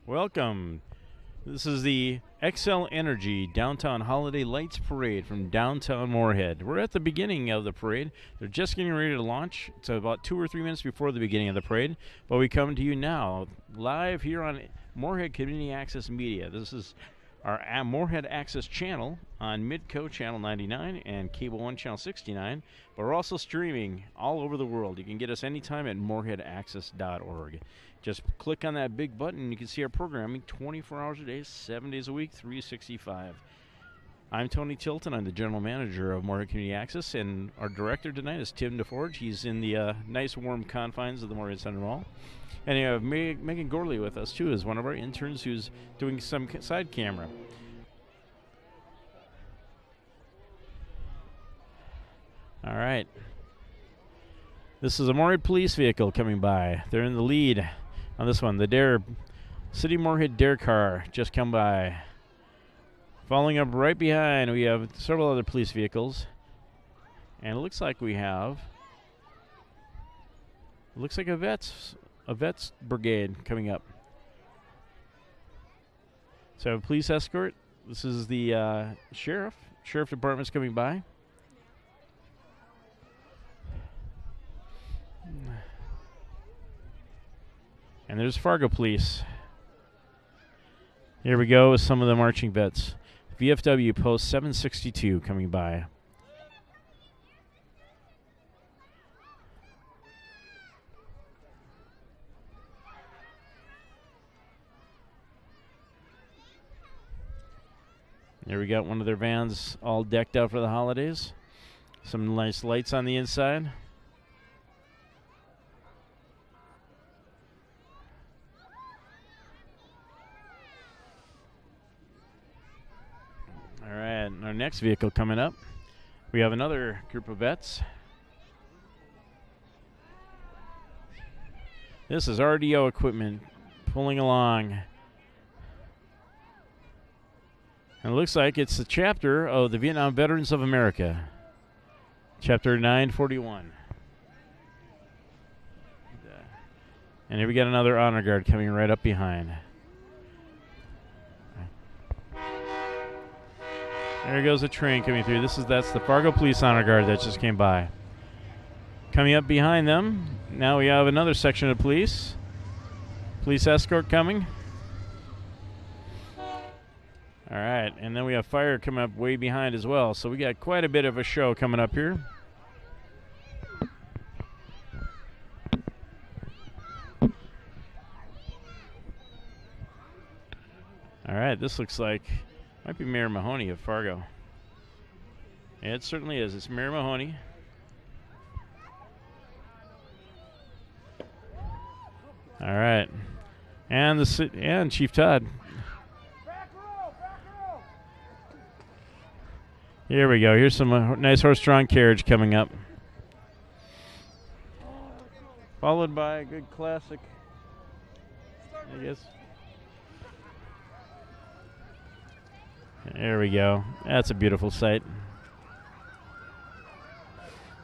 Welcome. This is the Xcel Energy Downtown Holiday Lights Parade from downtown Moorhead. We're at the beginning of the parade. They're just getting ready to launch. It's about 2 or 3 minutes before the beginning of the parade. But we come to you now, live here on Moorhead Community Access Media. This is our Moorhead Access channel on Midco Channel 99 and Cable 1 Channel 69. But we're also streaming all over the world. You can get us anytime at moorheadaccess.org. Just click on that big button and you can see our programming 24 hours a day, 7 days a week, 365. I'm Tony Tilton. I'm the general manager of Moorhead Community Access, and our director tonight is Tim DeForge. He's in the nice warm confines of the Moorhead Center Mall. And you have Megan Gorley with us, too, as one of our interns who's doing some side camera. All right. This is a Moorhead police vehicle coming by. They're in the lead on this one. The City Moorhead Dare car just come by. Following up right behind, we have several other police vehicles. And it looks like we have... It looks like a vet's brigade coming up. So I have a police escort. This is the sheriff department's coming by. And there's Fargo Police. Here we go with some of the marching vets. VFW Post 762 coming by. There we got one of their vans all decked out for the holidays. Some nice lights on the inside. All right, our next vehicle coming up. We have another group of vets. This is RDO equipment pulling along. And it looks like it's a chapter of the Vietnam Veterans of America. Chapter 941. And here we got another honor guard coming right up behind. There goes a train coming through. That's the Fargo Police Honor Guard that just came by. Coming up behind them, now we have another section of police. Police escort coming. All right, and then we have fire coming up way behind as well. So we got quite a bit of a show coming up here. All right, this looks like might be Mayor Mahoney of Fargo. Yeah, it certainly is. It's Mayor Mahoney. All right, and Chief Todd. Here we go. Here's some nice horse-drawn carriage coming up. Followed by a good classic, I guess. There we go. That's a beautiful sight.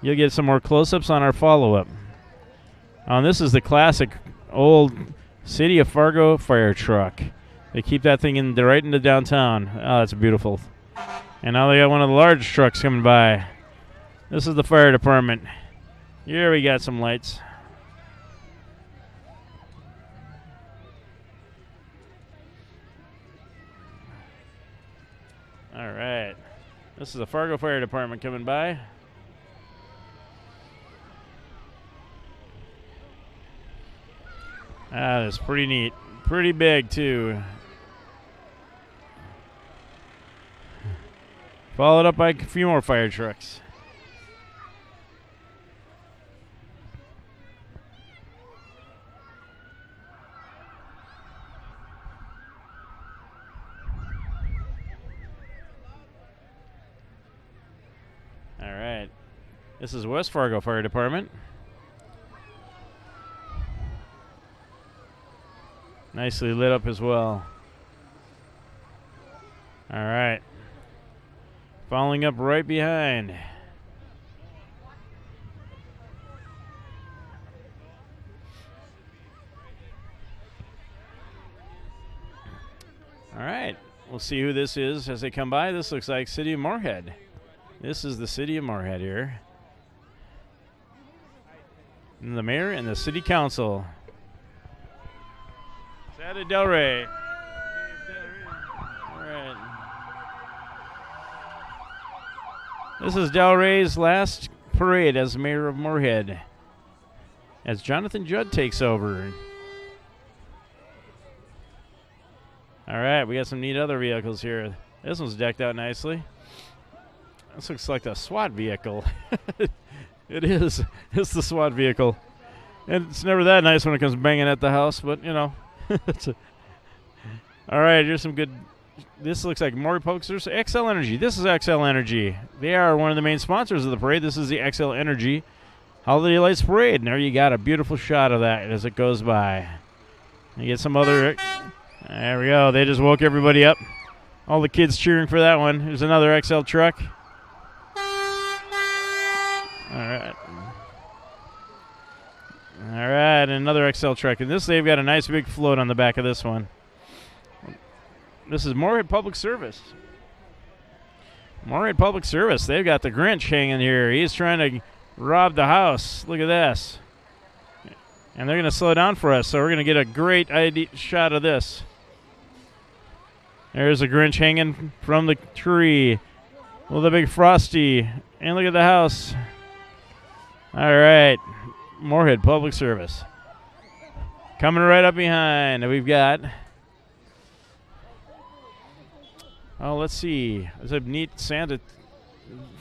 You'll get some more close-ups on our follow-up. This is the classic old City of Fargo fire truck. They keep that thing right into downtown. Oh, that's beautiful. And now they got one of the large trucks coming by. This is the fire department. Here we got some lights. All right. This is the Fargo Fire Department coming by. That's pretty neat. Pretty big, too. Followed up by a few more fire trucks. All right. This is West Fargo Fire Department. Nicely lit up as well. All right. Following up right behind. All right. We'll see who this is as they come by. This looks like City of Moorhead. This is the City of Moorhead here. And the mayor and the city council. Sada Del Rey. All right. This is Del Rey's last parade as mayor of Moorhead, as Jonathan Judd takes over. All right, we got some neat other vehicles here. This one's decked out nicely. This looks like the SWAT vehicle. It is. It's the SWAT vehicle. And it's never that nice when it comes banging at the house, but, you know. All right, here's some good. This looks like more Public Service. Xcel Energy. This is Xcel Energy. They are one of the main sponsors of the parade. This is the Xcel Energy Holiday Lights Parade. And there you got a beautiful shot of that as it goes by. You get some other. There we go. They just woke everybody up. All the kids cheering for that one. Here's another Xcel truck. All right. All right, another Xcel truck. And this, they've got a nice big float on the back of this one. This is Moorhead Public Service. Moorhead Public Service. They've got the Grinch hanging here. He's trying to rob the house. Look at this. And they're going to slow down for us, so we're going to get a great shot of this. There's a Grinch hanging from the tree with a big Frosty. And look at the house. All right. Moorhead Public Service. Coming right up behind, we've got, oh, let's see. There's a neat Santa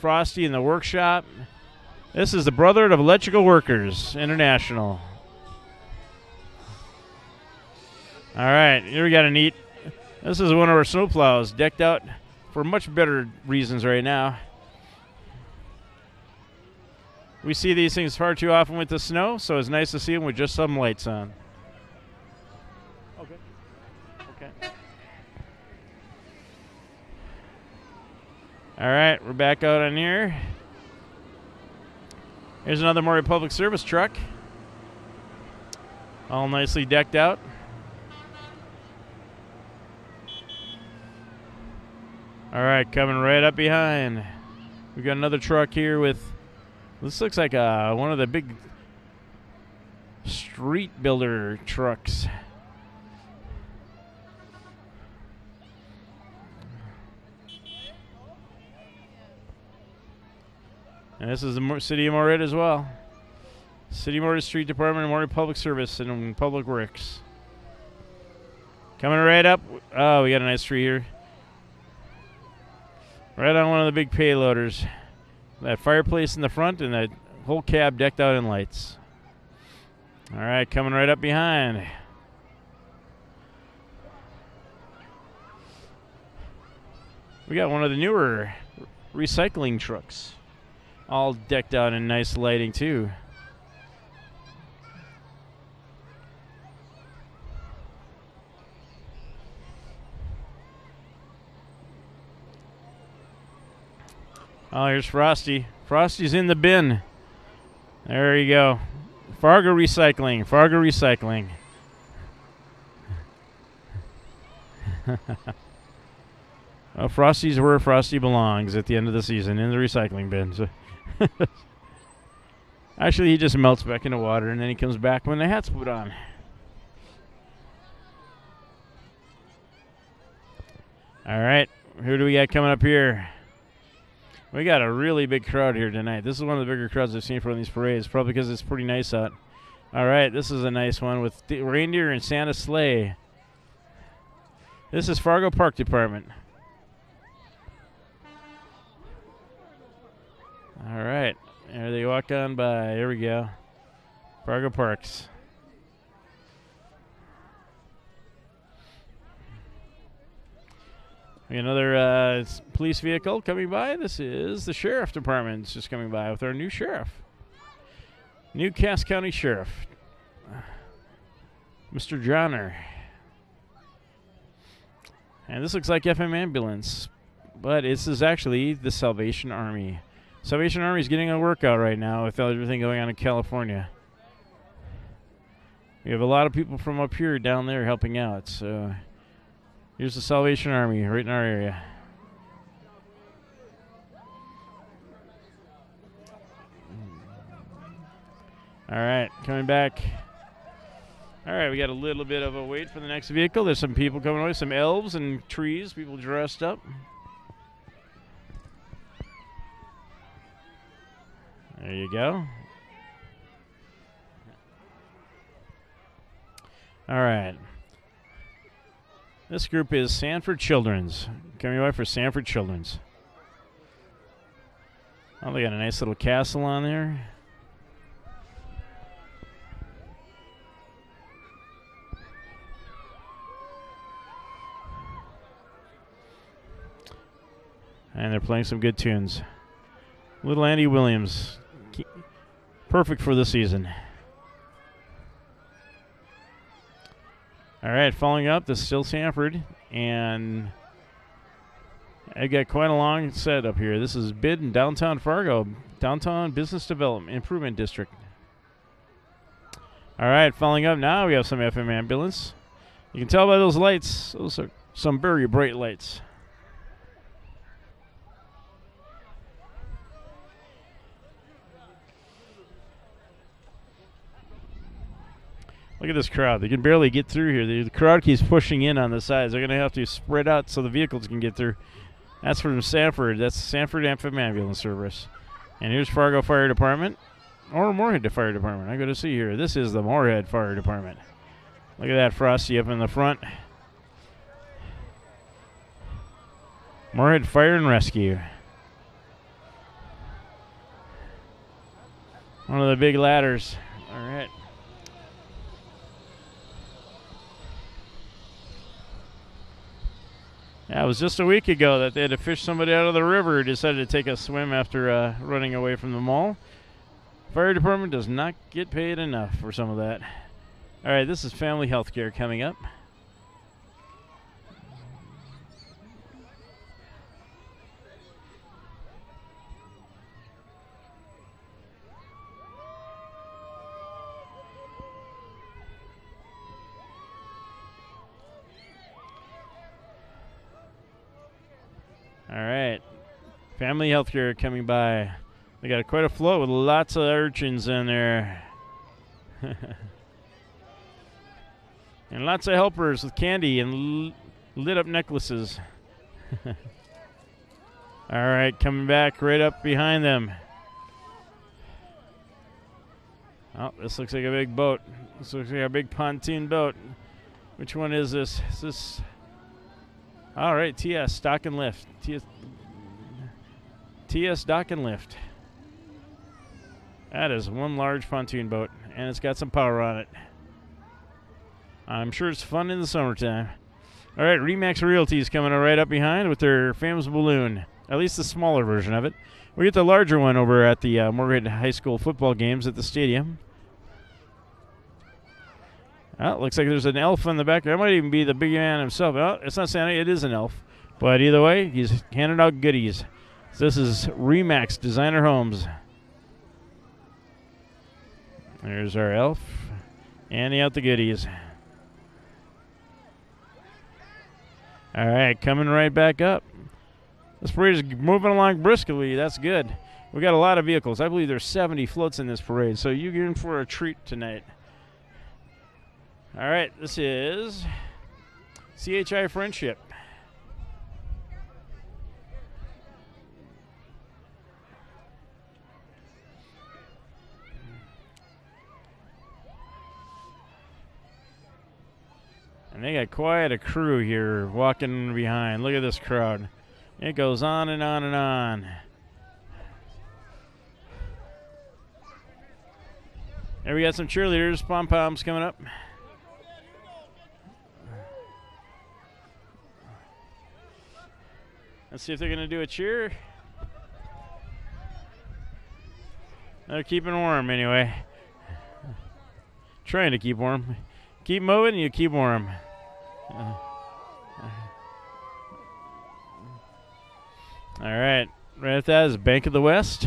Frosty in the workshop. This is the Brotherhood of Electrical Workers International. All right, here we got a neat. This is one of our snowplows decked out for much better reasons right now. We see these things far too often with the snow, so it's nice to see them with just some lights on. Okay. All right, we're back out on here. Here's another Moorhead Public Service truck. All nicely decked out. All right, coming right up behind. We got another truck here with, this looks like one of the big street builder trucks. And this is the City of Moorhead as well. City of Moorhead Street Department, Moorhead Public Service, and Public Works. Coming right up. Oh, we got a nice tree here. Right on one of the big payloaders. That fireplace in the front and that whole cab decked out in lights. All right, coming right up behind. We got one of the newer recycling trucks. All decked out in nice lighting too. Oh, here's Frosty. Frosty's in the bin. There you go. Fargo Recycling. Fargo Recycling. Well, Frosty's where Frosty belongs at the end of the season, in the recycling bin. So actually, he just melts back into water, and then he comes back when the hat's put on. All right. Who do we got coming up here? We got a really big crowd here tonight. This is one of the bigger crowds I've seen for these parades, probably because it's pretty nice out. All right, this is a nice one with the reindeer and Santa sleigh. This is Fargo Park Department. All right, there they walk on by. Here we go. Fargo Parks. Another police vehicle coming by. This is the Sheriff Department. It's just coming by with our new sheriff. New Cass County Sheriff, Mr. Johnner. And this looks like FM Ambulance, but this is actually the Salvation Army. Salvation Army is getting a workout right now with everything going on in California. We have a lot of people from up here down there helping out, so Here's the Salvation Army right in our area. All right, coming back. All right, we got a little bit of a wait for the next vehicle. There's some people coming away, some elves and trees, people dressed up. There you go. All right. This group is Sanford Children's. Coming away for Sanford Children's. Oh, they got a nice little castle on there. And they're playing some good tunes. Little Andy Williams. Perfect for the season. All right, following up, this is still Sanford. And I got quite a long set up here. This is BID in downtown Fargo, Downtown Business Development Improvement District. All right, following up now, we have some FM ambulance. You can tell by those lights, those are some very bright lights. Look at this crowd. They can barely get through here. The crowd keeps pushing in on the sides. They're going to have to spread out so the vehicles can get through. That's from Sanford. That's Sanford FM Ambulance Service. And here's Fargo Fire Department, or Moorhead Fire Department. I'm going to see here. This is the Moorhead Fire Department. Look at that Frosty up in the front. Moorhead Fire and Rescue. One of the big ladders. All right. Yeah, it was just a week ago that they had to fish somebody out of the river who decided to take a swim after running away from the mall. Fire department does not get paid enough for some of that. All right, this is family health care coming up. All right, family healthcare coming by. They got quite a float with lots of urchins in there. And lots of helpers with candy and lit up necklaces. All right, coming back right up behind them. Oh, this looks like a big boat. This looks like a big pontoon boat. Which one is this? Is this... All right, TS, Dock and Lift. TS Dock and Lift. That is one large pontoon boat, and it's got some power on it. I'm sure it's fun in the summertime. All right, Remax Realty is coming right up behind with their famous balloon, at least the smaller version of it. We get the larger one over at the Moorhead High School football games at the stadium. Oh, looks like there's an elf in the back. That might even be the big man himself. Oh, it's not Santa. It is an elf. But either way, he's handing out goodies. So this is Remax Designer Homes. There's our elf. Handing out the goodies. All right, coming right back up. This parade is moving along briskly. That's good. We got a lot of vehicles. I believe there's 70 floats in this parade, so you're in for a treat tonight. All right, this is CHI Friendship. And they got quite a crew here walking behind. Look at this crowd. It goes on and on and on. And we got some cheerleaders, pom-poms coming up. Let's see if they're going to do a cheer. They're keeping warm anyway. Trying to keep warm. Keep moving, you keep warm. All right. Right at that is Bank of the West.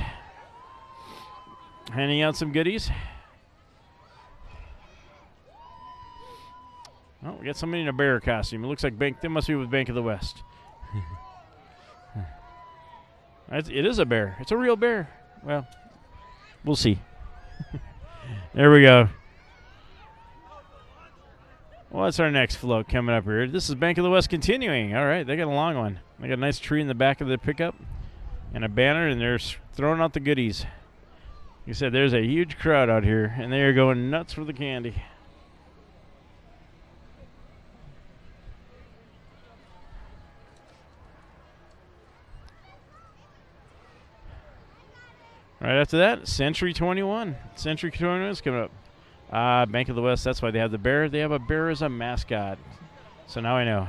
Handing out some goodies. Oh, we got somebody in a bear costume. It looks like Bank. They must be with Bank of the West. It is a bear. It's a real bear. Well, we'll see. There we go. What's our next float coming up here? This is Bank of the West continuing. All right, they got a long one. They got a nice tree in the back of the pickup and a banner, and they're throwing out the goodies. Like I said, there's a huge crowd out here, and they are going nuts for the candy. Right after that, Century 21. Century 21 is coming up. Bank of the West, that's why they have the bear. They have a bear as a mascot. So now I know.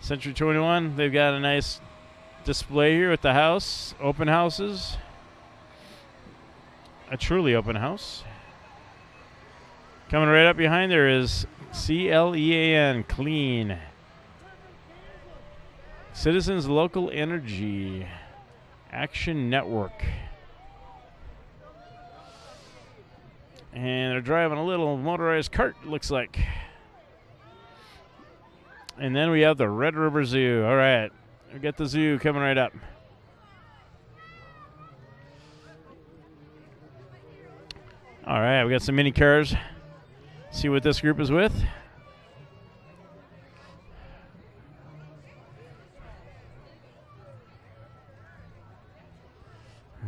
Century 21, they've got a nice display here at the house. Open houses. A truly open house. Coming right up behind there is CLEAN, Clean. Citizens Local Energy Action Network. And they're driving a little motorized cart, looks like. And then we have the Red River Zoo. All right, we got the zoo coming right up. All right, we got some mini cars. See what this group is with.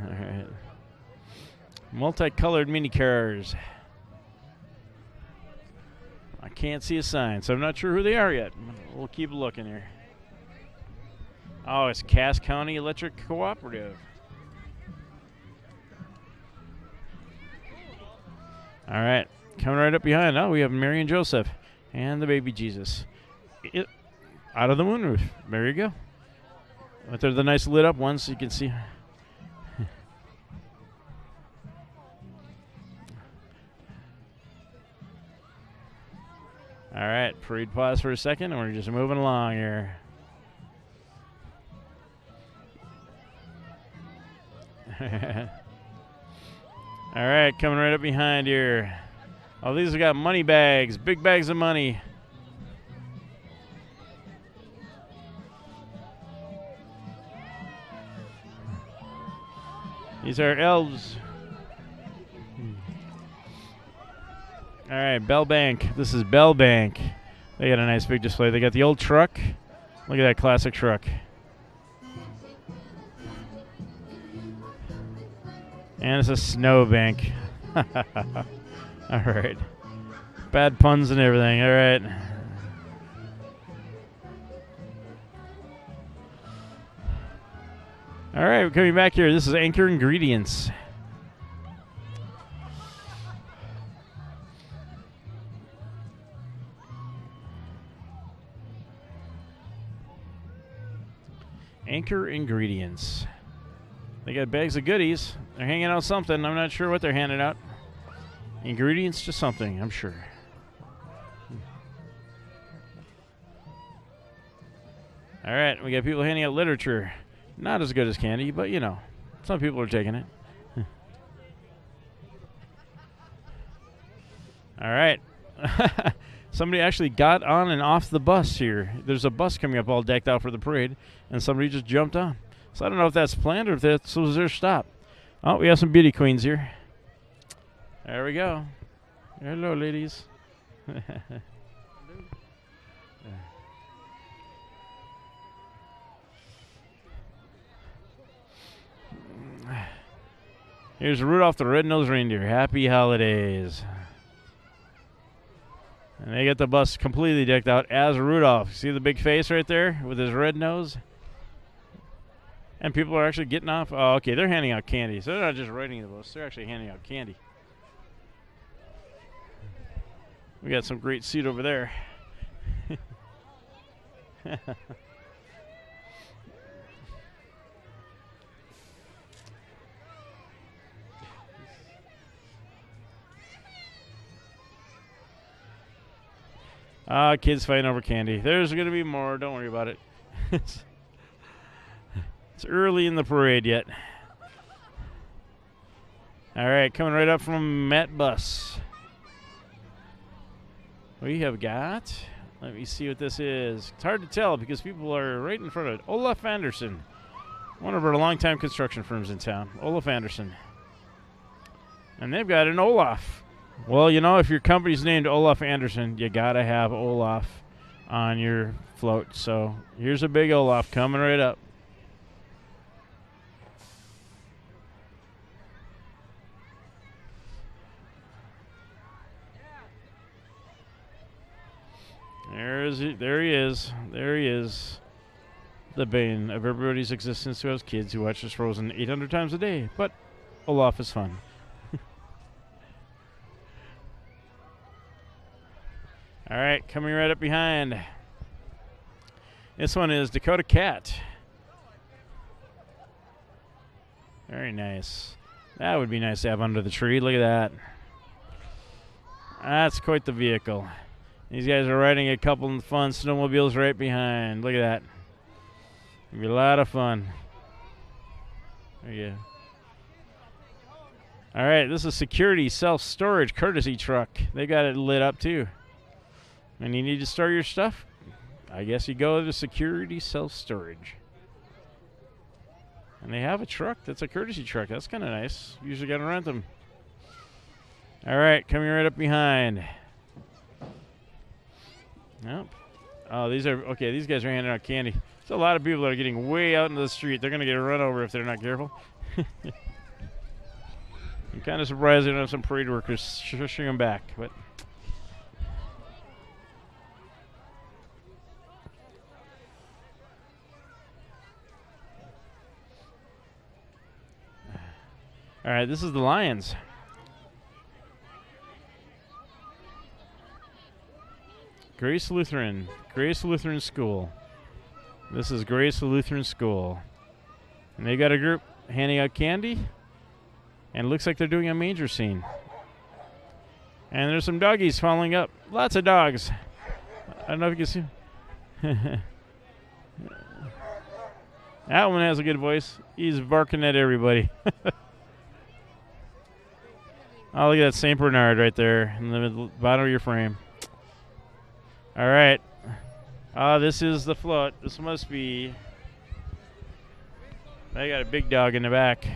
All right. Multicolored mini cars. I can't see a sign, so I'm not sure who they are yet. We'll keep looking here. Oh, it's Cass County Electric Cooperative. All right, coming right up behind. Oh, we have Mary and Joseph and the baby Jesus. Out of the moonroof. There you go. But they're the nice lit up ones so you can see. All right, parade pause for a second, and we're just moving along here. All right, coming right up behind here. Oh, these have got money bags, big bags of money. These are elves. All right, Bell Bank. This is Bell Bank. They got a nice big display. They got the old truck. Look at that classic truck. And it's a snow bank. All right. Bad puns and everything. All right. All right, we're coming back here. This is Anchor Ingredients. Anchor Ingredients. They got bags of goodies. They're hanging out something. I'm not sure what they're handing out. Ingredients to something, I'm sure. All right, we got people handing out literature. Not as good as candy, but you know, some people are taking it. All right. Somebody actually got on and off the bus here. There's a bus coming up all decked out for the parade, and somebody just jumped on. So I don't know if that's planned or if that was their stop. Oh, we have some beauty queens here. There we go. Hello, ladies. Here's Rudolph the Red-Nosed Reindeer. Happy holidays. And they get the bus completely decked out as Rudolph. See the big face right there with his red nose? And people are actually getting off. Oh, okay, they're handing out candy. So they're not just riding the bus. They're actually handing out candy. We got some great seat over there. Kids fighting over candy. There's going to be more. Don't worry about it. It's early in the parade yet. All right, coming right up from Matt Bus. We have got, let me see what this is. It's hard to tell because people are right in front of it. Olaf Anderson, one of our longtime construction firms in town. Olaf Anderson. And they've got an Olaf. Well, you know, if your company's named Olaf Anderson, you got to have Olaf on your float. So here's a big Olaf coming right up. There he is. There he is. The bane of everybody's existence who has kids who watch this Frozen 800 times a day. But Olaf is fun. All right, coming right up behind. This one is Dakota Cat. Very nice. That would be nice to have under the tree. Look at that. That's quite the vehicle. These guys are riding a couple of fun snowmobiles right behind. Look at that. It'll be a lot of fun. There you go. All right, this is Security Self-Storage Courtesy Truck. They got it lit up too. And you need to store your stuff? I guess you go to Security Self-Storage. And they have a truck that's a courtesy truck. That's kind of nice. Usually got to rent them. All right, coming right up behind. Yep. Oh, these guys are handing out candy. There's a lot of people that are getting way out into the street. They're going to get run over if they're not careful. I'm kind of surprised they don't have some parade workers shushing them back. But all right, this is the Lions. Grace Lutheran School. This is Grace Lutheran School. And they got a group handing out candy. And it looks like they're doing a manger scene. And there's some doggies following up. Lots of dogs. I don't know if you can see. That one has a good voice. He's barking at everybody. Oh, look at that St. Bernard right there in the bottom of your frame. All right. This is the float. This must be... They got a big dog in the back.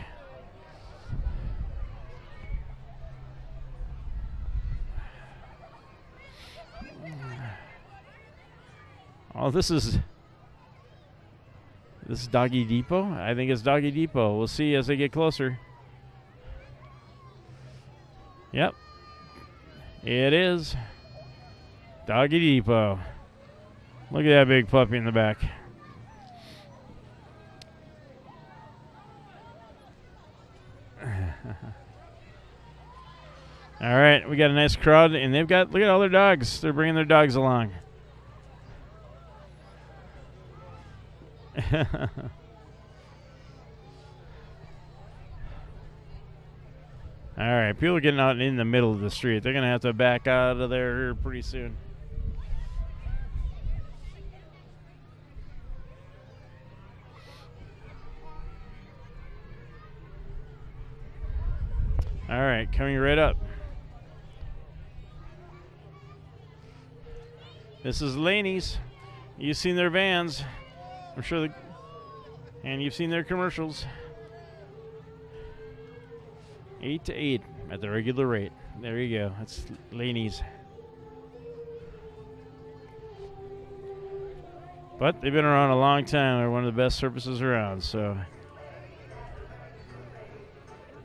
Oh, this is Doggy Depot? I think it's Doggy Depot. We'll see as they get closer. Yep. It is Doggy Depot. Look at that big puppy in the back. All right, we got a nice crowd, and they've got, look at all their dogs. They're bringing their dogs along. All right, people are getting out in the middle of the street. They're going to have to back out of there pretty soon. All right, coming right up. This is Laney's. You've seen their vans. I'm sure and you've seen their commercials. 8 to 8 at the regular rate. There you go. That's Laney's. But they've been around a long time. They're one of the best services around. So,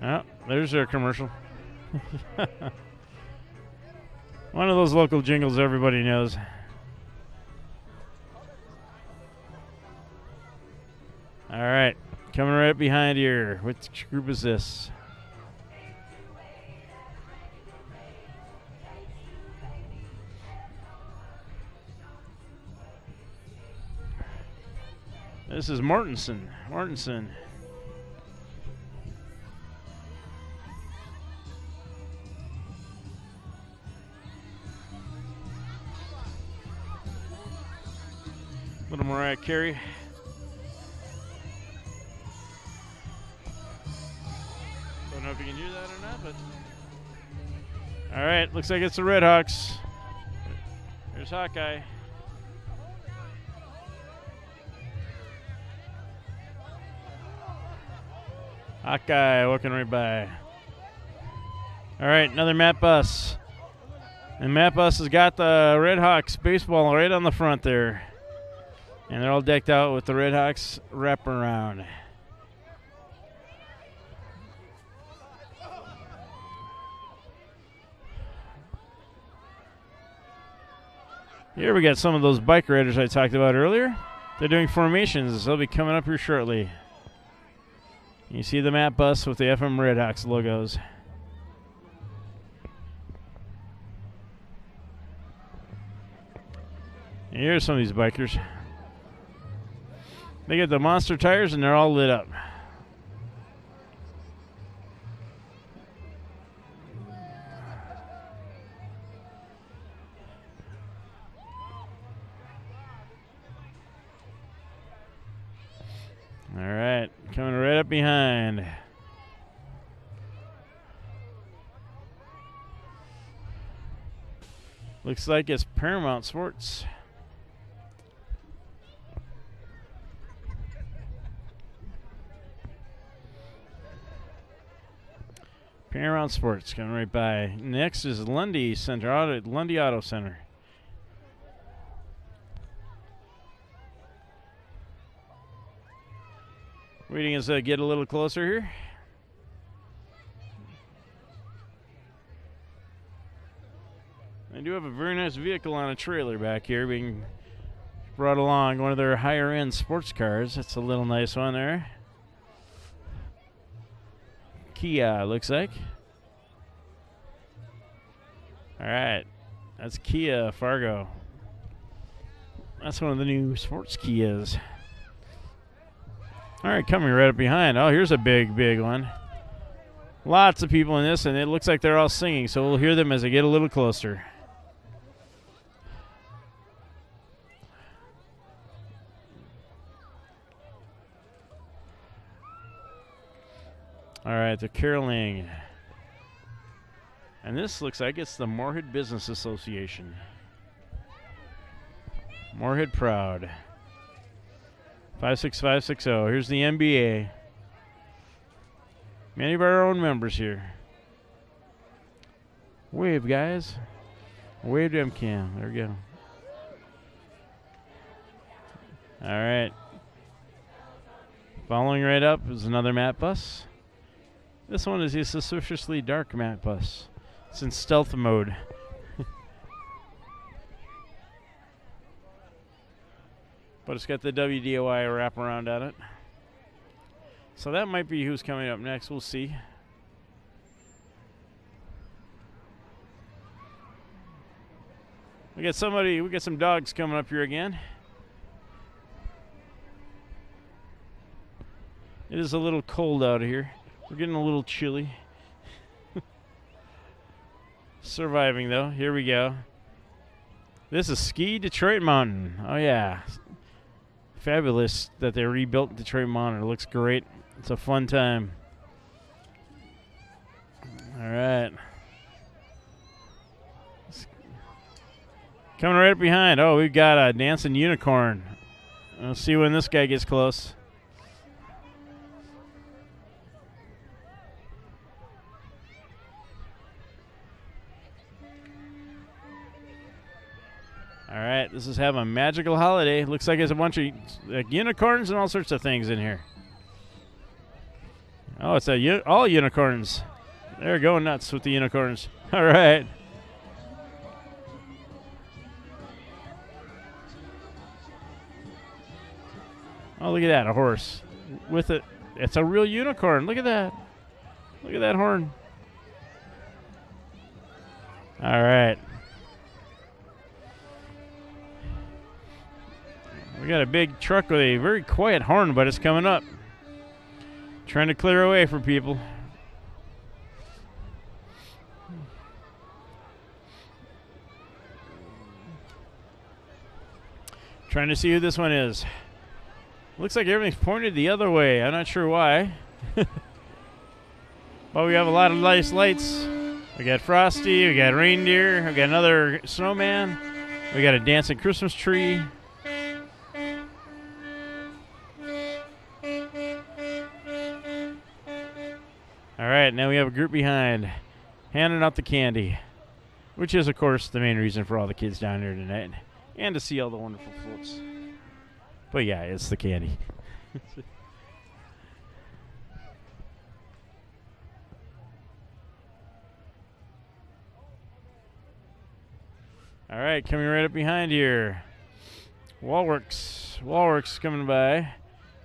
oh, there's their commercial. One of those local jingles everybody knows. All right, coming right up behind here. Which group is this? This is Mortensen. Mortensen. Little Mariah Carey. Don't know if you can hear that or not, but all right, looks like it's the Red Hawks. Hawkeye. Hawkeye walking right by. All right, another Matt Bus. And Matt Bus has got the Red Hawks baseball right on the front there. And they're all decked out with the Red Hawks wraparound. Here we got some of those bike riders I talked about earlier. They're doing formations. They'll be coming up here shortly. You see the Matt Bus with the FM Red Hawks logos. And here's some of these bikers. They get the monster tires and they're all lit up. All right, coming right up behind. Looks like it's Paramount Sports. Paramount Sports coming right by. Next is Lundy Auto Center. Waiting as I get a little closer here. They do have a very nice vehicle on a trailer back here being brought along, one of their higher end sports cars. That's a little nice one there. Kia, looks like. All right, that's Kia Fargo. That's one of the new sports Kias. All right, coming right up behind. Oh, here's a big, big one. Lots of people in this, and it looks like they're all singing, so we'll hear them as they get a little closer. All right, they're caroling. And this looks like it's the Moorhead Business Association. Moorhead Proud. 56560. Here's the NBA. Many of our own members here. Wave, guys. Wave to MCAM. There we go. All right. Following right up is another Matt Bus. This one is a suspiciously dark Matt Bus. It's in stealth mode. But it's got the WDOI wraparound on it. So that might be who's coming up next. We'll see. We got some dogs coming up here again. It is a little cold out here. We're getting a little chilly. Surviving though. Here we go. This is Ski Detroit Mountain. Oh yeah. Fabulous that they rebuilt Detroit Mountain. It looks great. It's a fun time. All right. Coming right up behind. Oh, we've got a dancing unicorn. Let's see when this guy gets close. All right, this is having a magical holiday. Looks like there's a bunch of unicorns and all sorts of things in here. Oh, it's all unicorns. They're going nuts with the unicorns. All right. Oh, look at that, a horse with it. It's a real unicorn. Look at that. Look at that horn. All right. We got a big truck with a very quiet horn, but it's coming up. Trying to clear away for people. Trying to see who this one is. Looks like everything's pointed the other way. I'm not sure why. But we have a lot of nice lights. We got Frosty, we got reindeer, we got another snowman. We got a dancing Christmas tree. All right, now we have a group behind handing out the candy, which is, of course, the main reason for all the kids down here tonight, and to see all the wonderful floats. But yeah, it's the candy. All right, coming right up behind here, Wallworks. Wallworks coming by.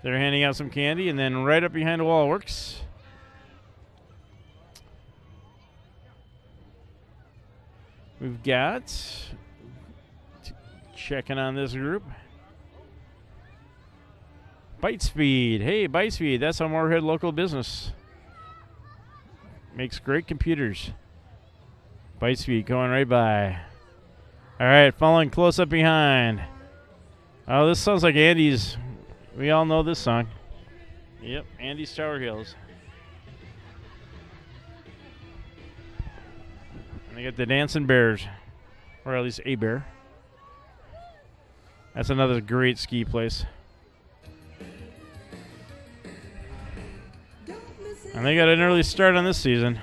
They're handing out some candy, and then right up behind Wallworks, we've got, checking on this group, Bite Speed. Hey, Bite Speed, that's a Moorhead local business. Makes great computers. Bite Speed going right by. All right, following close up behind. Oh, this sounds like Andy's. We all know this song. Yep, Andy's Tower Hills. And they got the Dancing Bears, or at least a bear. That's another great ski place. And they got an early start on this season.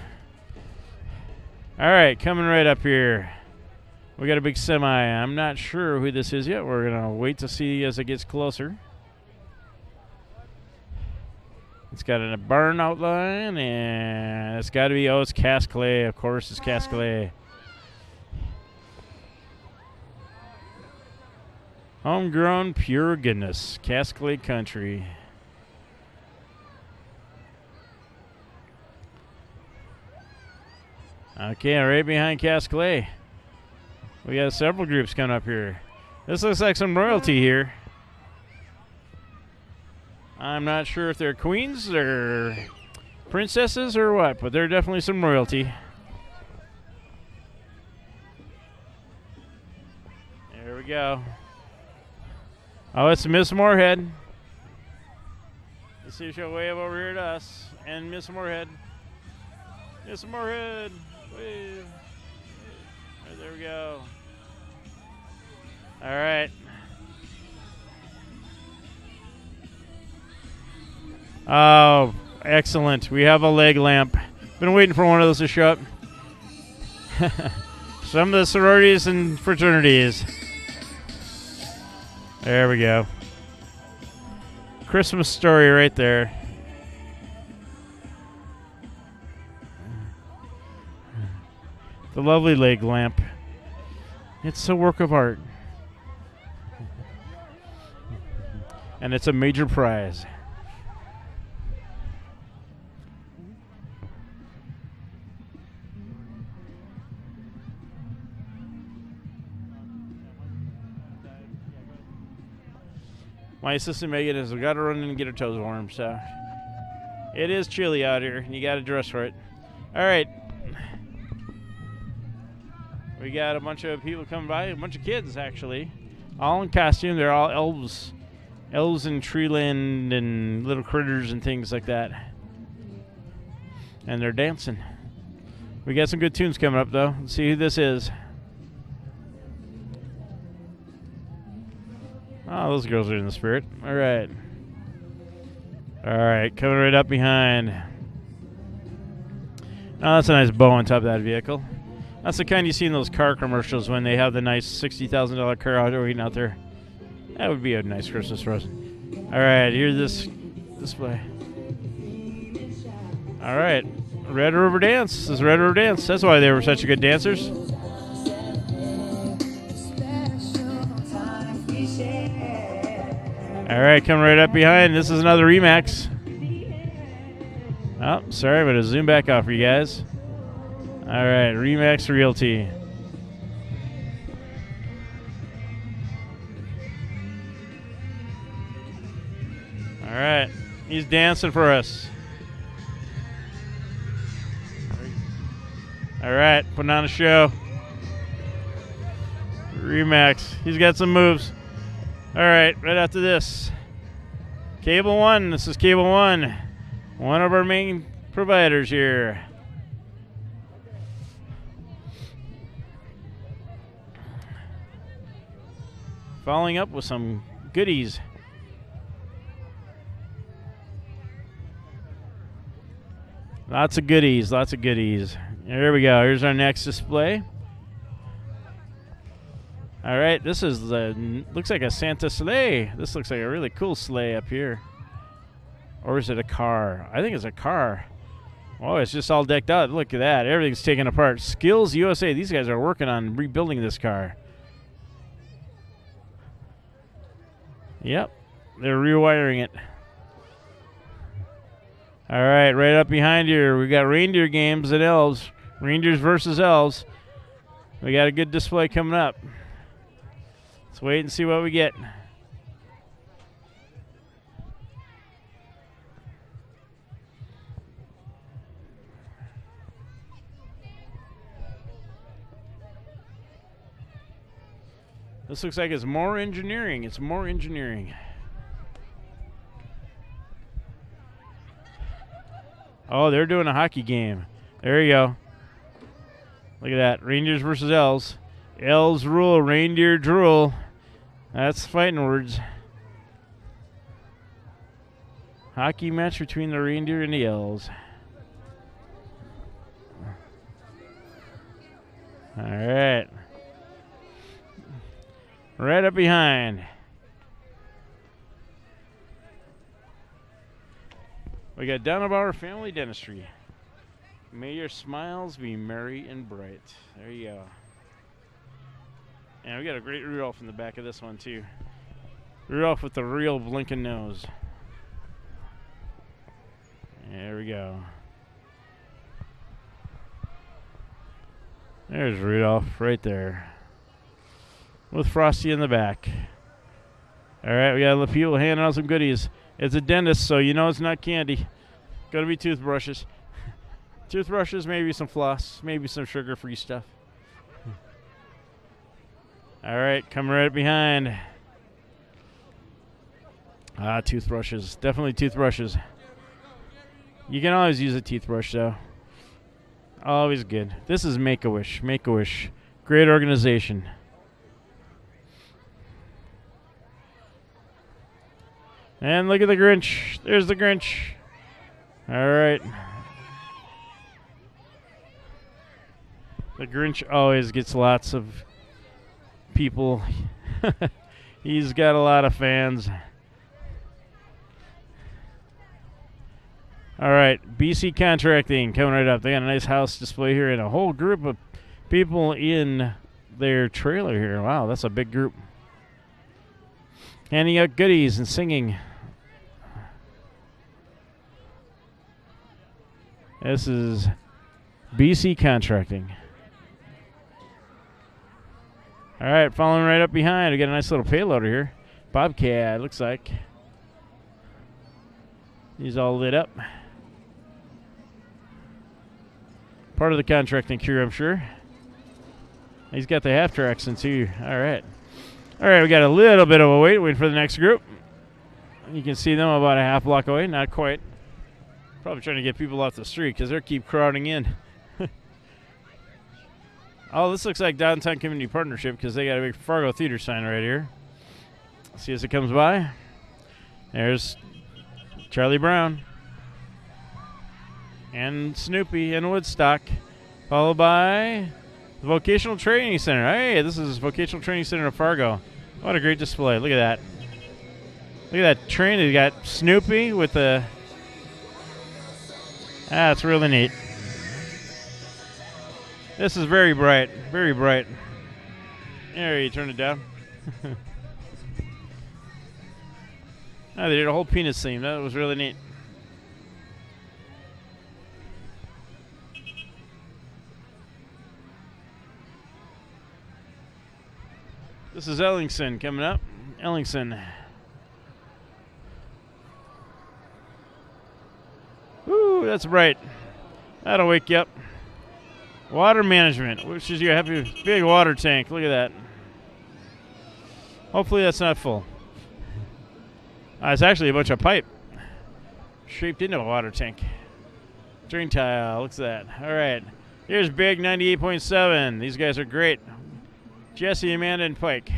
All right, coming right up here, we got a big semi. I'm not sure who this is yet. We're going to wait to see as it gets closer. It's got a barn outline, and it's got to be, it's Cast Clay. Of course, it's Cast Clay. Homegrown, pure goodness. Cast Clay Country. Okay, right behind Cast Clay, we got several groups coming up here. This looks like some royalty here. I'm not sure if they're queens or princesses or what, but they're definitely some royalty. There we go. Oh, it's Miss Moorhead. Let's see if she'll wave over here to us. And Miss Moorhead. Miss Moorhead. Wave. Right, there we go. All right. Oh, excellent. We have a leg lamp. Been waiting for one of those to show up. Some of the sororities and fraternities. There we go. Christmas story right there. The lovely leg lamp. It's a work of art. And it's a major prize. My assistant Megan has got to run in and get her toes warm, so it is chilly out here, and you got to dress for it. All right. We got a bunch of people coming by, a bunch of kids, actually, all in costume. They're all elves. Elves in Treeland and little critters and things like that. And they're dancing. We got some good tunes coming up, though. Let's see who this is. Oh, those girls are in the spirit. All right. All right, coming right up behind. Oh, that's a nice bow on top of that vehicle. That's the kind you see in those car commercials when they have the nice $60,000 car out waiting out there. That would be a nice Christmas for us. All right, here's this display. All right, Red River Dance. This is Red River Dance. That's why they were such good dancers. All right, coming right up behind. This is another Remax. Oh, sorry, I'm going to zoom back out for you guys. All right, Remax Realty. All right, he's dancing for us. All right, putting on a show. Remax, he's got some moves. All right, right after this, Cable One. This is Cable One, one of our main providers here. Following up with some goodies. Lots of goodies, lots of goodies. There we go. Here's our next display. All right, this is looks like a Santa sleigh. This looks like a really cool sleigh up here. Or is it a car? I think it's a car. Oh, it's just all decked out. Look at that. Everything's taken apart. Skills USA. These guys are working on rebuilding this car. Yep, they're rewiring it. All right up behind here, we got reindeer games and elves. Reindeers versus elves. We got a good display coming up. Let's wait and see what we get. This looks like it's more engineering. It's more engineering. Oh, they're doing a hockey game. There you go. Look at that. Reindeers versus elves. Elves rule, reindeer drool. That's fighting words. Hockey match between the reindeer and the elves. All right. Right up behind. We got Downabauer Family Dentistry. May your smiles be merry and bright. There you go. And we got a great Rudolph in the back of this one too. Rudolph with the real blinking nose. There we go. There's Rudolph right there. With Frosty in the back. All right, we got people handing out some goodies. It's a dentist, so you know it's not candy. Gotta be toothbrushes. Toothbrushes, maybe some floss, maybe some sugar-free stuff. All right, coming right behind. Toothbrushes. Definitely toothbrushes. You can always use a toothbrush, though. Always good. This is Make-A-Wish. Make-A-Wish. Great organization. And look at the Grinch. There's the Grinch. All right. The Grinch always gets lots of people. He's got a lot of fans. All right, BC Contracting coming right up. They got a nice house display here and a whole group of people in their trailer here. Wow, that's a big group. Handing out goodies and singing. This is BC Contracting. All right, following right up behind, we got a nice little payloader here. Bobcat, looks like. He's all lit up. Part of the contracting crew, I'm sure. He's got the half tracks in too. All right. All right, we got a little bit of a wait for the next group. You can see them about a half block away. Not quite. Probably trying to get people off the street because they keep crowding in. Oh, this looks like Downtown Community Partnership because they got a big Fargo Theater sign right here. See as it comes by. There's Charlie Brown and Snoopy and Woodstock, followed by the Vocational Training Center. Hey, this is Vocational Training Center of Fargo. What a great display. Look at that. Look at that train. They got Snoopy with the... That's really neat. This is very bright. Very bright. There, you turn it down. Oh, they did a whole penis theme. That was really neat. This is Ellingson coming up. Ellingson. Woo, that's bright. That'll wake you up. Water management, which is your happy big water tank. Look at that. Hopefully that's not full. It's actually a bunch of pipe shaped into a water tank. Drain tile, looks at that. All right, here's Big 98.7. These guys are great. Jesse, Amanda, and Pike.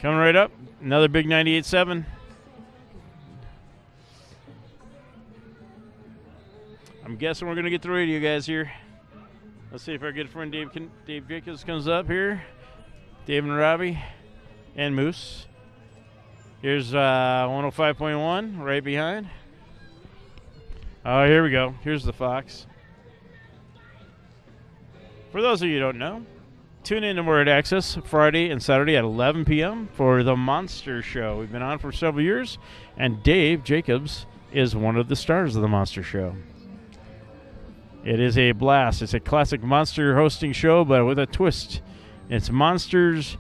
Coming right up, another big 98.7. I'm guessing we're going to get the radio guys here. Let's see if our good friend Dave Jacobs comes up here. Dave and Robbie and Moose. Here's 105.1 right behind. Oh, here we go. Here's the Fox. For those of you who don't know, tune in to Word Access Friday and Saturday at 11 p.m. for the Monster Show. We've been on for several years, and Dave Jacobs is one of the stars of the Monster Show. It is a blast. It's a classic monster hosting show, but with a twist. It's monsters,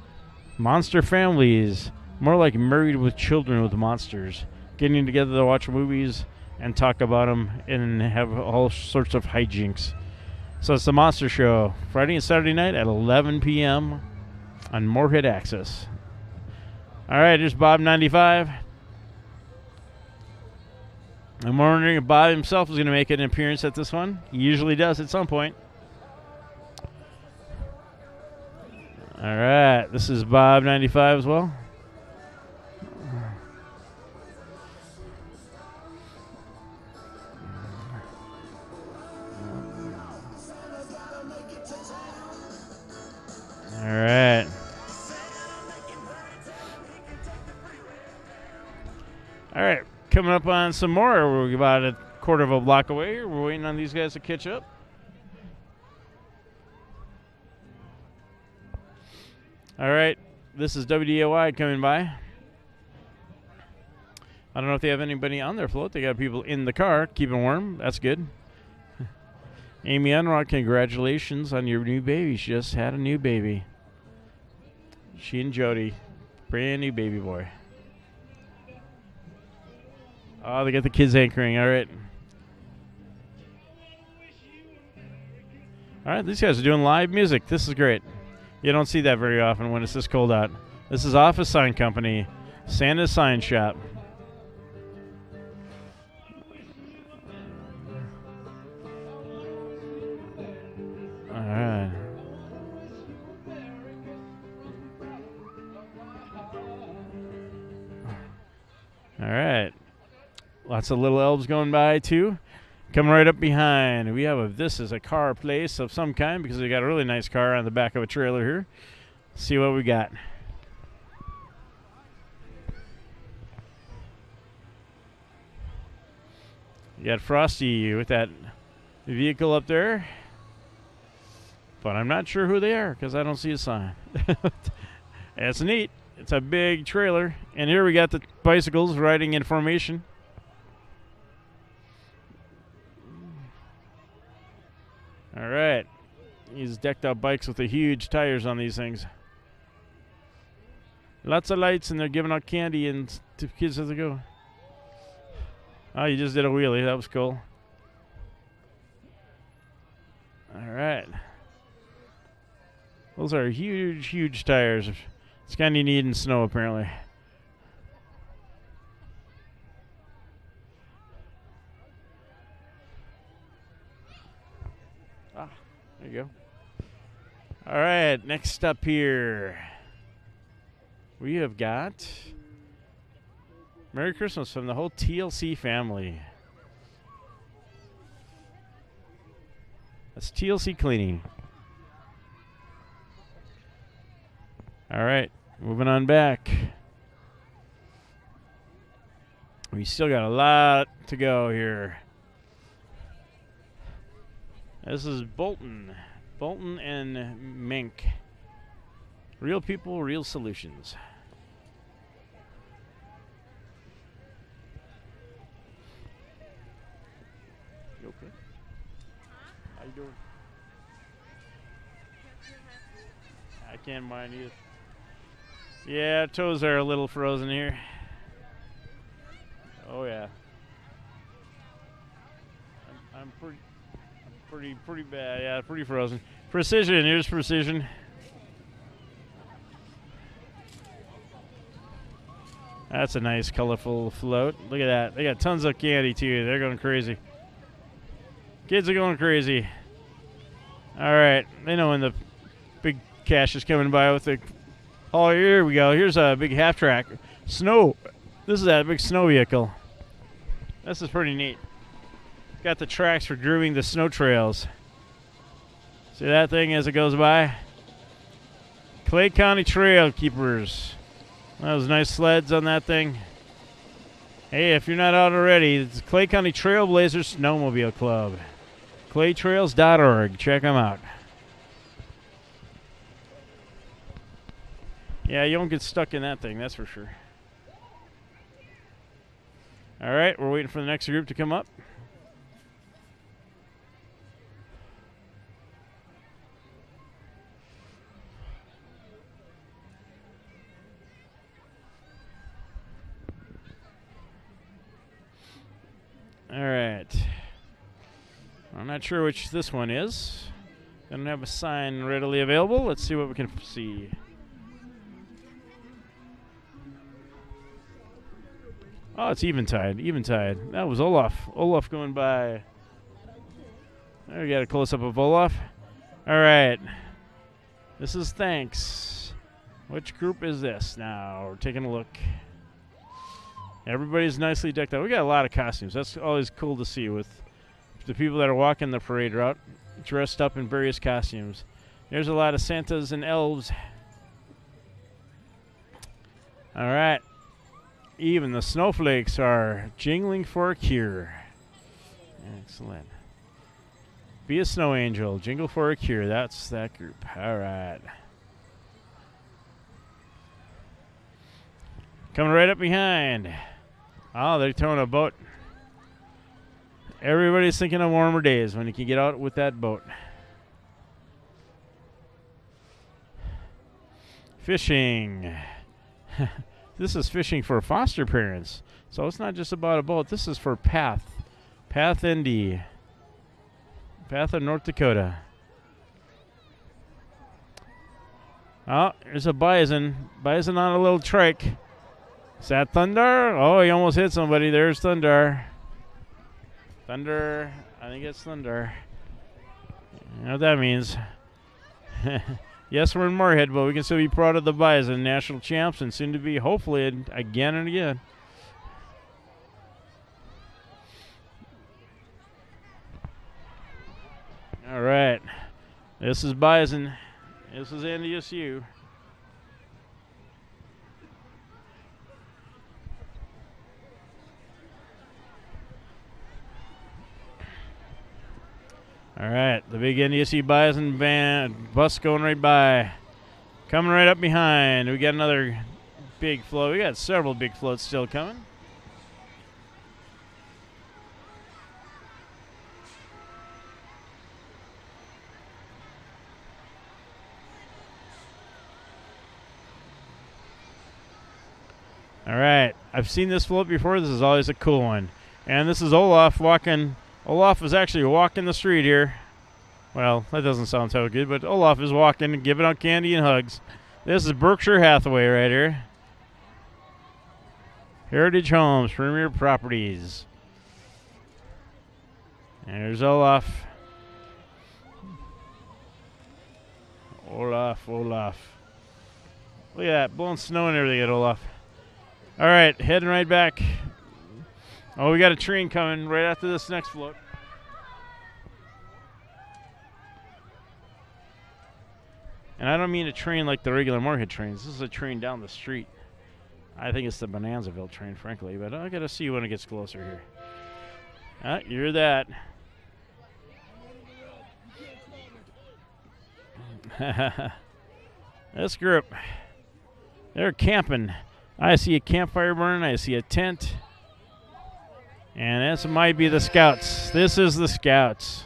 monster families, more like Married with Children with monsters, getting together to watch movies and talk about them and have all sorts of hijinks. So it's the Monster Show, Friday and Saturday night at 11 p.m. on Moorhead Access. All right, here's Bob 95. I'm wondering if Bob himself is going to make an appearance at this one. He usually does at some point. All right, this is Bob 95 as well. All right. All right, coming up on some more. We're about a quarter of a block away here. We're waiting on these guys to catch up. All right, this is WDOI coming by. I don't know if they have anybody on their float. They got people in the car keeping warm. That's good. Amy Unrock, congratulations on your new baby. She just had a new baby. She and Jody, brand new baby boy. Oh, they got the kids anchoring. All right. All right, these guys are doing live music. This is great. You don't see that very often when it's this cold out. This is Office Sign Company, Santa's Sign Shop. All right. All right. Lots of little elves going by, too. Coming right up behind, we have this is a car place of some kind because we got a really nice car on the back of a trailer here. Let's see what we got. You got Frosty with that vehicle up there. But I'm not sure who they are because I don't see a sign. It's neat. It's a big trailer. And here we got the bicycles riding in formation. All right. These decked out bikes with the huge tires on these things. Lots of lights, and they're giving out candy and to kids as they go. Oh, you just did a wheelie. That was cool. All right. Those are huge, huge tires. It's kind of neat in snow, apparently. Ah, there you go. All right, next up here, we have got Merry Christmas from the whole TLC family. That's TLC Cleaning. All right, moving on back. We still got a lot to go here. This is Bolton and Mink. Real people, real solutions. You okay? How you doing? I can't mind either. Yeah, toes are a little frozen here. Oh yeah. I'm pretty bad. Yeah, pretty frozen. Precision. Here's Precision. That's a nice, colorful float. Look at that. They got tons of candy too. They're going crazy. Kids are going crazy. All right. They know when the big cash is coming by with the Oh, here we go. Here's a big half track. Snow. This is that big snow vehicle. This is pretty neat. Got the tracks for grooving the snow trails. See that thing as it goes by? Clay County Trail Keepers. Those nice sleds on that thing. Hey, if you're not out already, it's Clay County Trailblazers Snowmobile Club. claytrails.org. Check them out. Yeah, you don't get stuck in that thing, that's for sure. All right, we're waiting for the next group to come up. All right. I'm not sure which this one is. I don't have a sign readily available. Let's see what we can see. Oh, it's Eventide. Eventide. That was Olaf. Olaf going by. There we got a close-up of Olaf. All right. This is Thanks. Which group is this now? We're taking a look. Everybody's nicely decked out. We got a lot of costumes. That's always cool to see with the people that are walking the parade route dressed up in various costumes. There's a lot of Santas and elves. All right. Even the snowflakes are jingling for a cure. Excellent. Be a snow angel. Jingle for a cure. That's that group. All right. Coming right up behind. Oh, they're towing a boat. Everybody's thinking of warmer days when you can get out with that boat. Fishing. This is fishing for foster parents. So it's not just about a boat. This is for Path. Path ND. Path of North Dakota. Oh, there's a bison. Bison on a little trike. Is that Thunder? Oh, he almost hit somebody. There's Thunder. Thunder. I think it's Thunder. You know what that means. Yes, we're in Moorhead, but we can still be proud of the Bison, national champs, and soon to be, hopefully, again and again. All right. This is Bison. This is NDSU. All right, the big NDSU Bison bus going right by. Coming right up behind. We got another big float. We got several big floats still coming. All right, I've seen this float before. This is always a cool one. And this is Olaf walking. Olaf is actually walking the street here. Well, that doesn't sound so good, but Olaf is walking and giving out candy and hugs. This is Berkshire Hathaway right here. Heritage Homes, Premier Properties. There's Olaf. Olaf. Look at that, blowing snow and everything at Olaf. All right, heading right back. Oh, we got a train coming right after this next float. And I don't mean a train like the regular Moorhead trains. This is a train down the street. I think it's the Bonanzaville train, frankly, but I got to see when it gets closer here. You hear that. This group, they're camping. I see a campfire burning. I see a tent. And this might be the Scouts. This is the Scouts.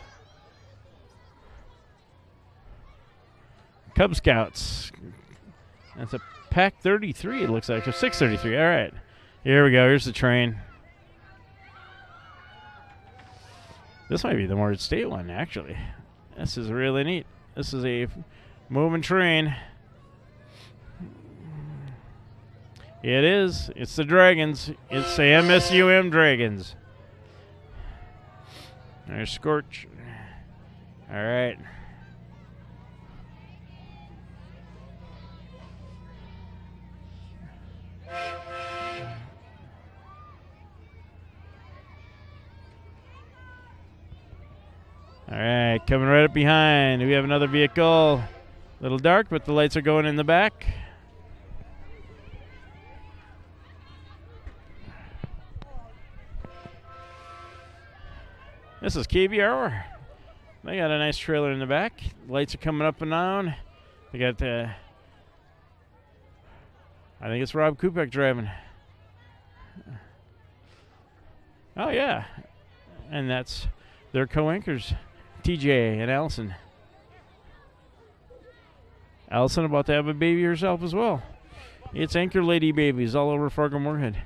Cub Scouts. That's a Pack 33, it looks like. So 633. All right. Here we go. Here's the train. This might be the Moorhead State one, actually. This is really neat. This is a moving train. It is. It's the Dragons. It's the MSUM Dragons. There's Scorch. All right. Coming right up behind, we have another vehicle. A little dark, but the lights are going in the back. This is KBR. They got a nice trailer in the back. Lights are coming up and down. They got I think it's Rob Kupek driving. Oh, yeah. And that's their co-anchors, TJ and Allison. Allison about to have a baby herself as well. It's Anchor Lady babies all over Fargo-Moorhead.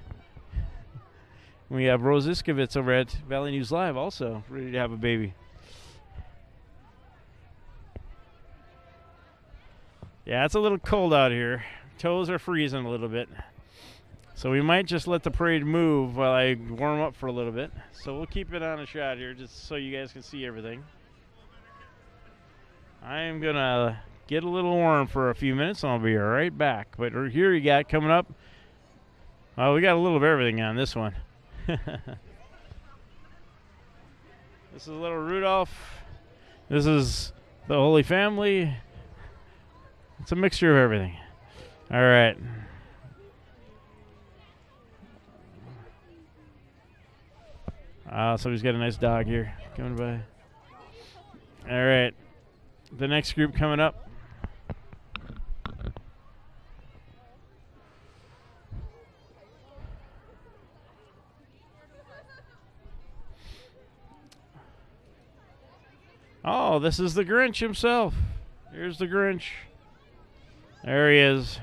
We have Rose Iskovitz over at Valley News Live also ready to have a baby. Yeah, it's a little cold out here. Toes are freezing a little bit. So we might just let the parade move while I warm up for a little bit. So we'll keep it on a shot here just so you guys can see everything. I am going to get a little warm for a few minutes and I'll be right back. But here you got coming up. We got a little of everything on this one. This is little Rudolph. This is the Holy Family. It's a mixture of everything. All right. So he's got a nice dog here coming by. All right. The next group coming up. Oh, this is the Grinch himself. Here's the Grinch. There he is.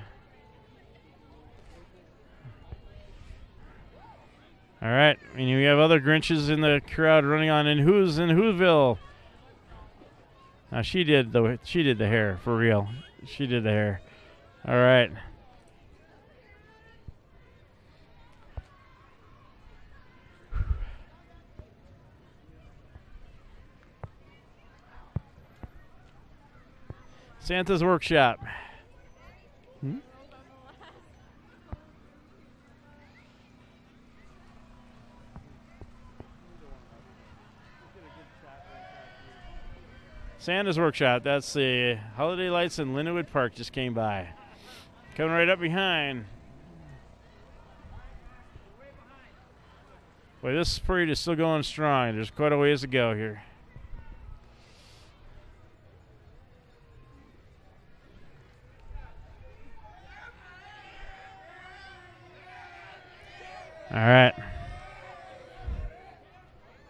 All right, and we have other Grinches in the crowd running on. And who's in Whoville? Now she did the hair for real. She did the hair. All right. Santa's Workshop. Santa's Workshop. That's the holiday lights in Lindenwood Park just came by. Coming right up behind. Boy, this parade is still going strong. There's quite a ways to go here. All right.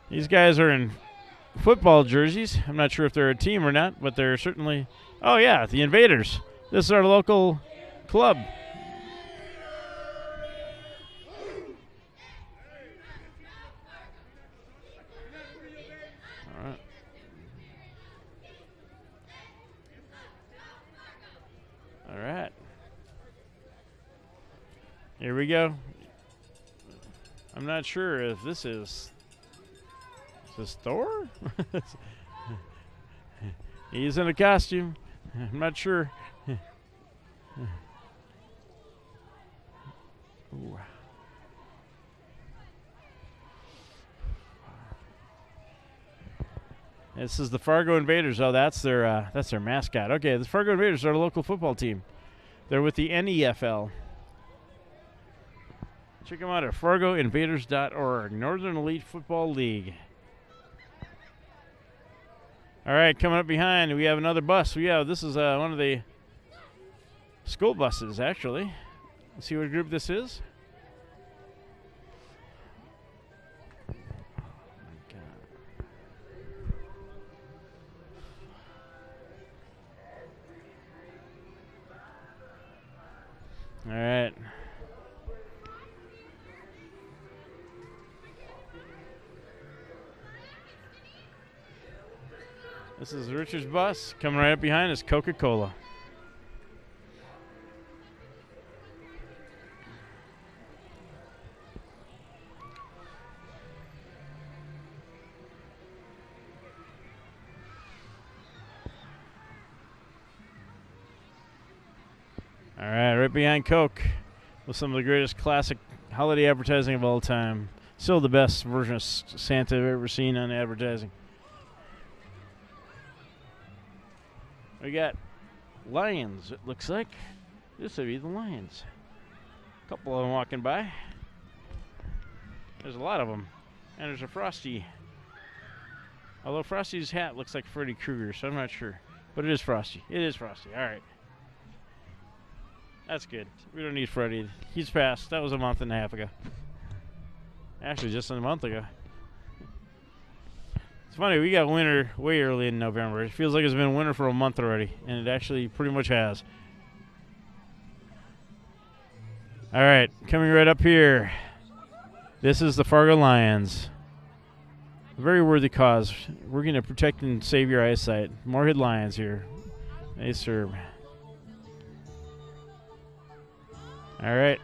These guys are in football jerseys. I'm not sure if they're a team or not, but they're certainly... Oh, yeah, the Invaders. This is our local club. All right. All right. Here we go. I'm not sure if this is this Thor? He's in a costume. I'm not sure. Ooh. This is the Fargo Invaders. Oh, that's their mascot. Okay, the Fargo Invaders are a local football team. They're with the NEFL. Check them out at FargoInvaders.org, Northern Elite Football League. All right, coming up behind, we have another bus. This is one of the school buses, actually. Let's see what group this is. Oh, my God. All right. This is Richard's bus. Coming right up behind is Coca-Cola. All right, right behind Coke with some of the greatest classic holiday advertising of all time. Still the best version of Santa I've ever seen on advertising. We got lions, it looks like. This would be the lions. A couple of them walking by. There's a lot of them. And there's a Frosty. Although Frosty's hat looks like Freddy Krueger, so I'm not sure. But it is Frosty. It is Frosty. All right. That's good. We don't need Freddy. He's passed. That was a month and a half ago. Actually, just a month ago. It's funny, we got winter way early in November. It feels like it's been winter for a month already, and it actually pretty much has. All right, coming right up here. This is the Fargo Lions. A very worthy cause. We're going to protect and save your eyesight. Moorhead Lions here. They serve. All right.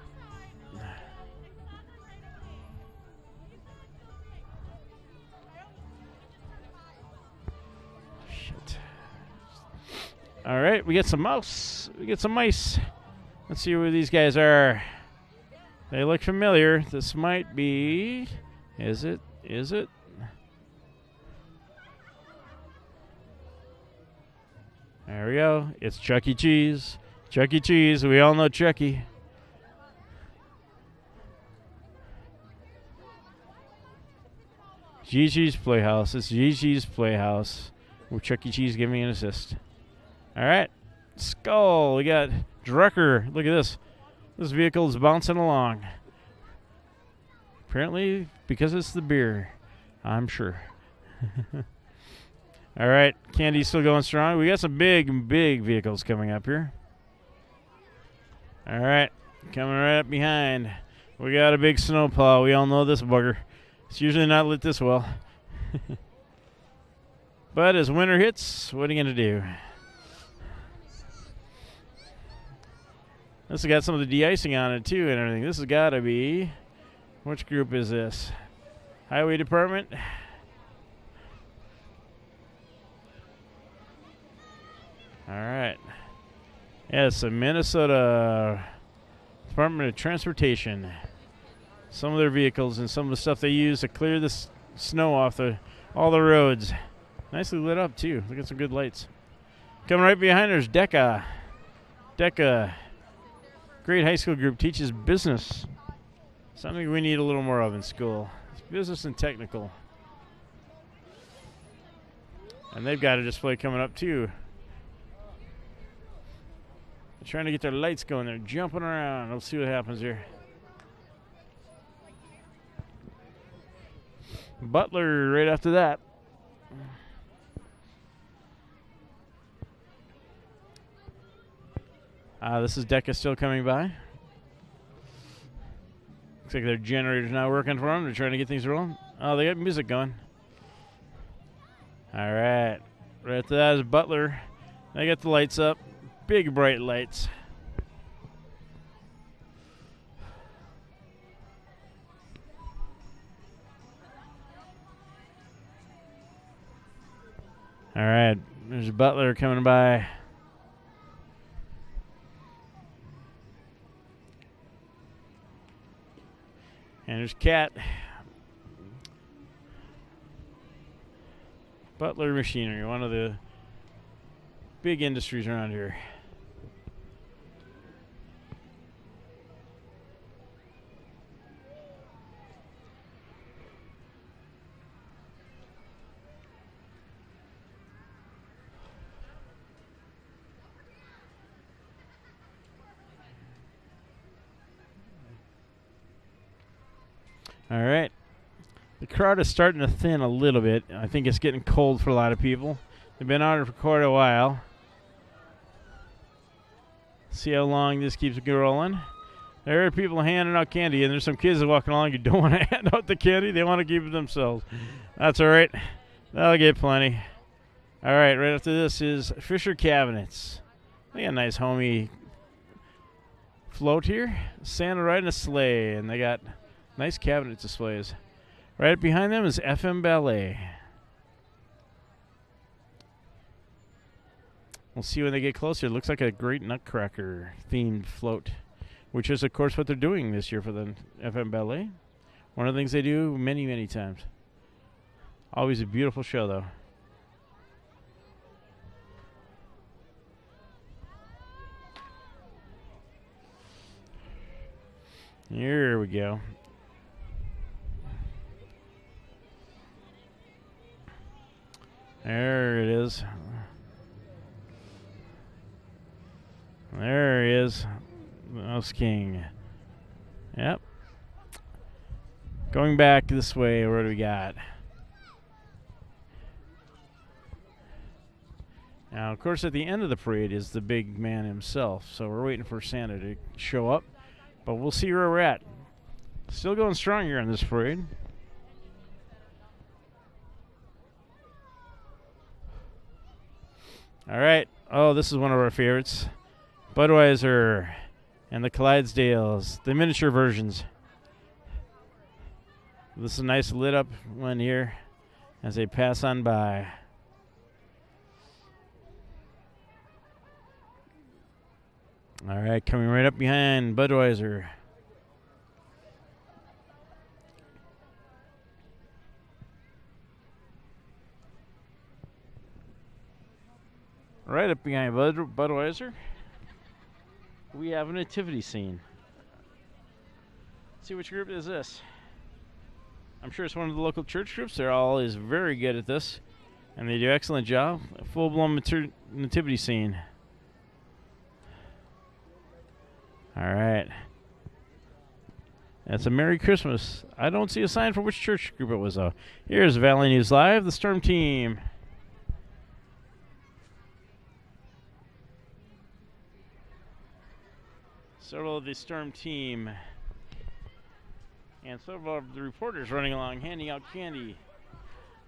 Shit. All right, we get some mouse. We get some mice. Let's see where these guys are. They look familiar. This might be... Is it? Is it? There we go. It's Chuck E. Cheese. Chuck E. Cheese. We all know Chucky. Gigi's Playhouse. It's Gigi's Playhouse. With Chuck E. Cheese giving me an assist. All right. Skull. We got Drucker. Look at this. This vehicle is bouncing along. Apparently, because it's the beer. I'm sure. All right. Candy's still going strong. We got some big vehicles coming up here. All right. Coming right up behind. We got a big snowplow. We all know this bugger. It's usually not lit this well. But as winter hits, what are you going to do? This has got some of the de-icing on it, too, and everything. This has got to be... Which group is this? Highway Department. All right. Yeah, it's the Minnesota Department of Transportation. Some of their vehicles and some of the stuff they use to clear the snow off all the roads. Nicely lit up, too. Look at some good lights. Coming right behind there's DECA. DECA. Great high school group teaches business. Something we need a little more of in school. It's business and technical. And they've got a display coming up, too. They're trying to get their lights going. They're jumping around. Let's see what happens here. Butler right after that. This is DECA still coming by. Looks like their generator's not working for them. They're trying to get things rolling. Oh, they got music going. All right. Right after that is Butler. They got the lights up. Big, bright lights. All right. There's Butler coming by. And there's Cat. Butler Machinery, one of the big industries around here. All right. The crowd is starting to thin a little bit. I think it's getting cold for a lot of people. They've been on it for quite a while. See how long this keeps rolling. There are people handing out candy, and there's some kids walking along who don't want to hand out the candy. They want to keep it themselves. That's all right. They'll get plenty. All right, right after this is Fisher Cabinets. They got a nice homey float here. Santa riding a sleigh, and they got nice cabinet displays. Right behind them is FM Ballet. We'll see when they get closer. It looks like a great Nutcracker-themed float, which is, of course, what they're doing this year for the FM Ballet. One of the things they do many, many times. Always a beautiful show, though. Here we go. There it is. There he is. Mouse King. Yep. Going back this way, what do we got? Now, of course, at the end of the parade is the big man himself, so we're waiting for Santa to show up, but we'll see where we're at. Still going strong here on this parade. All right. Oh, this is one of our favorites. Budweiser and the Clydesdales, the miniature versions. This is a nice lit up one here as they pass on by. All right, coming right up behind Budweiser. Right up behind Budweiser, we have a nativity scene. Let's see which group is this. I'm sure it's one of the local church groups. They're always very good at this, and they do an excellent job. A full-blown nativity scene. All right. That's a Merry Christmas. I don't see a sign for which church group it was, though. Here's Valley News Live, the Storm Team. Several of the Storm Team and several of the reporters running along handing out candy.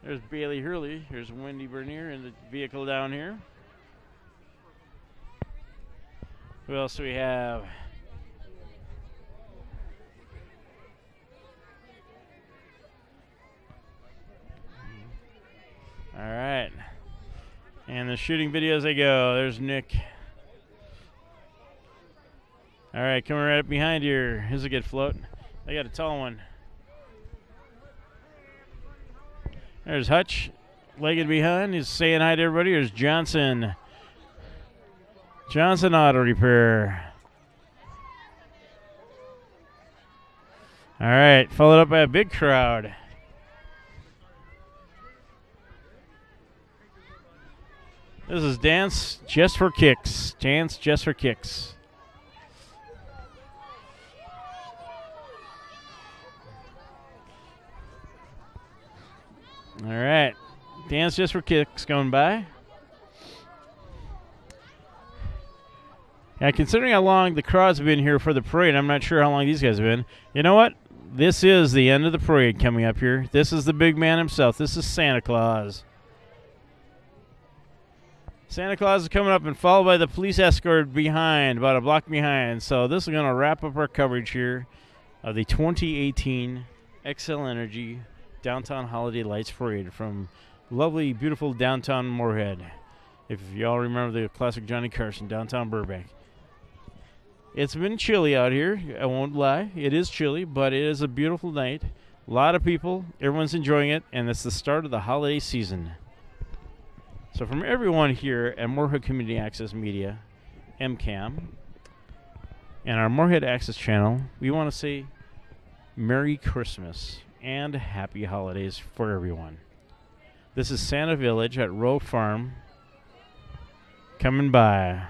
There's Bailey Hurley. Here's Wendy Bernier in the vehicle down here. Who else do we have? All right. And the shooting videos they go. There's Nick. All right, coming right up behind here. Here's a good float. They got a tall one. There's Hutch, legged behind. He's saying hi to everybody. There's Johnson. Johnson Auto Repair. All right, followed up by a big crowd. This is Dance Just for Kicks. Dance Just for Kicks. All right. Dance Just for Kicks going by. Now, considering how long the crowds have been here for the parade, I'm not sure how long these guys have been. You know what? This is the end of the parade coming up here. This is the big man himself. This is Santa Claus. Santa Claus is coming up and followed by the police escort behind, about a block behind. So this is going to wrap up our coverage here of the 2018 Xcel Energy Downtown Holiday Lights Parade from lovely, beautiful downtown Moorhead. If y'all remember the classic Johnny Carson, downtown Burbank. It's been chilly out here. I won't lie. It is chilly, but it is a beautiful night. A lot of people. Everyone's enjoying it, and it's the start of the holiday season. So from everyone here at Moorhead Community Access Media, MCAM, and our Moorhead Access channel, we want to say Merry Christmas and Happy Holidays for everyone. This is Santa Village at Rowe Farm coming by.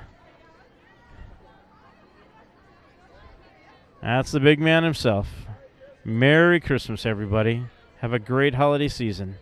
That's the big man himself. Merry Christmas, everybody. Have a great holiday season.